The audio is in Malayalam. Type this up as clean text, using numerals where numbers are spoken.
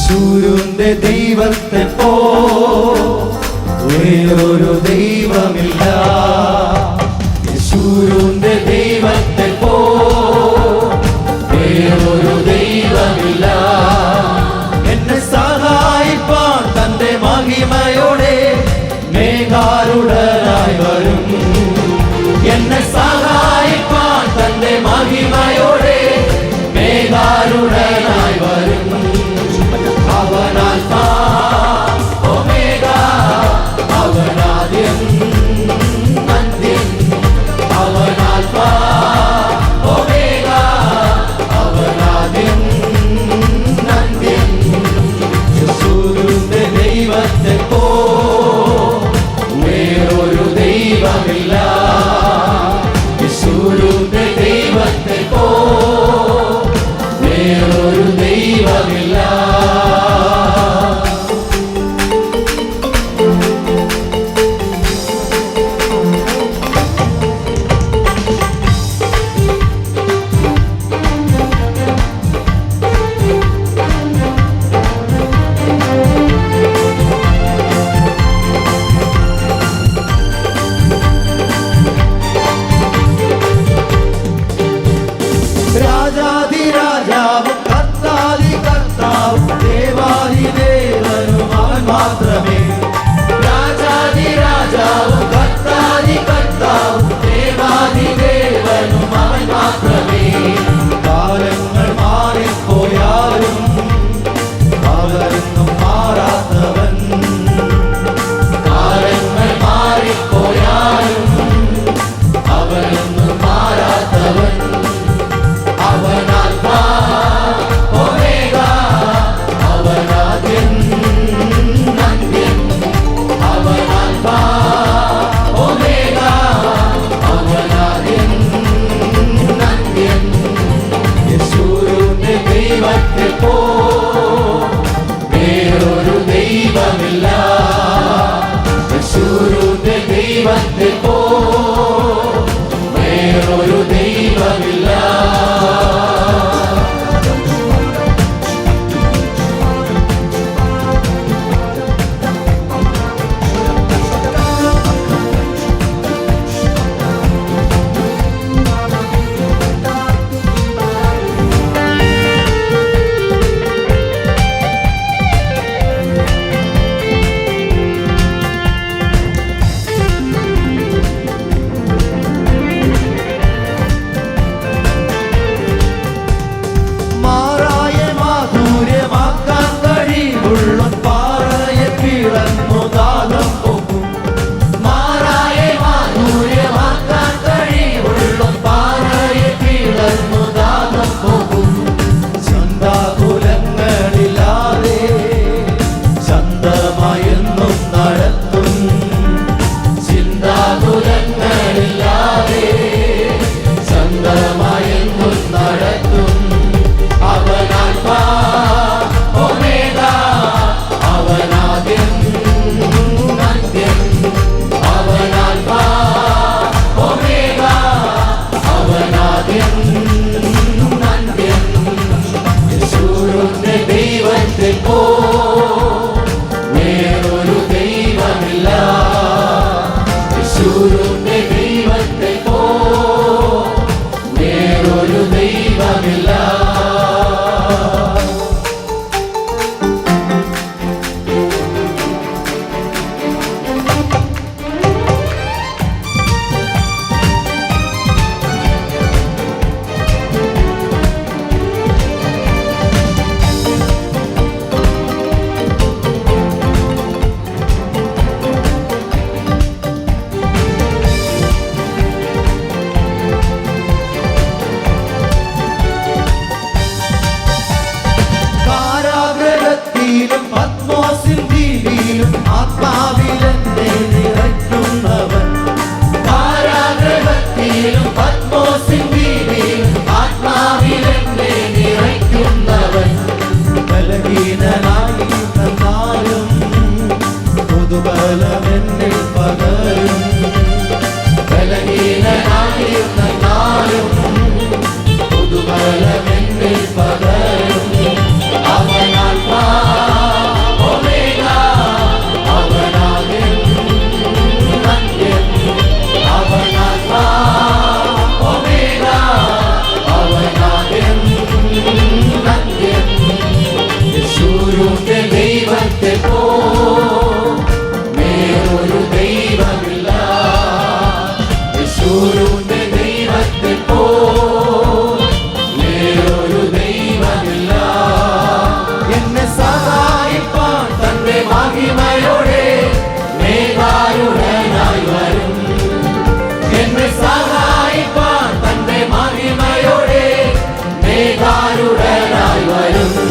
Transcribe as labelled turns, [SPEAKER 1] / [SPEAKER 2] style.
[SPEAKER 1] യേശുവിന്റെ ദൈവത്തെ പോ വേറൊരു ദൈവമില്ല. യേശുവിന്റെ ദൈവത്തെ പോ വേറൊരു ദൈവമില്ല. എന്നെ സഹായിപ്പാൻ തന്റെ മഹിമയോടെ മേഘാരൂഢനായി വരും. എന്നെ സഹായിപ്പാൻ തന്റെ മഹിമയോടെ മേഘാരൂഢനായി വരും. അവൻ ആൽഫാ ഒമേഗ, അവൻ ആദ്യം അന്ത്യം. അവൻ ആൽഫാ ഒമേഗ, അവൻ ആദ്യം അന്ത്യം. യേശുവിന്റെ ദൈവത്തെ പോ വേറൊരു ദൈവമില്ല. യേശുവിന്റെ ദൈവത്തെ പോ വേറൊരു ദൈവമില്ല. രാജാധിരാജാവും കർത്താതി കർത്താവും ദേവാദിദേവനും അവൻ മാത്രമേ. രാജാധിരാജാവും കർത്താതി കർത്താവും ദേവാദിദേവനും അവൻ മാത്രമേ. കാലങ്ങൾ മാറിപ്പോയാലും അവരെന്നും മാറാത്തവൻ. കാലങ്ങൾ മാറിപ്പോയാലും അവരെന്നും മാറാത്തവൻ. അവൻ ആൽഫാ ഒമേഗ, അവൻ ആദ്യം അന്ത്യം. അവൻ ആൽഫാ ഒമേഗ, അവൻ ആദ്യം അന്ത്യം. യേശുവിന്റെ ദൈവത്തെ പോ വേറൊരു ദൈവമില്ല. യേശുവിന്റെ ദൈവത്തെ പോ വേറൊരു ദൈവമില്ല. വേറൊരു ദൈവമില്ല. യേശുവിന്റെ ദൈവത്തെ പോ വേറൊരു ദൈവമില്ല. പത്മോസിൻ ദ്വീപിലും ആത്മാവിലെന്നെ നിറയ്ക്കുന്നവൻ. കാരാഗൃഹത്തിലും പത്മോസിൻ ദ്വീപിലും ആത്മാവിലെന്നെ നിറയ്ക്കുന്നവൻ. ബലഹീനനായി തന്നാലും പുതുബലമെന്നിൽ പകരും. ബലഹീനനായി തന്നാലും പുതുബലമെന്നിൽ പകരും. അവൻ ആൽഫാ ഗരുഡനായി വരും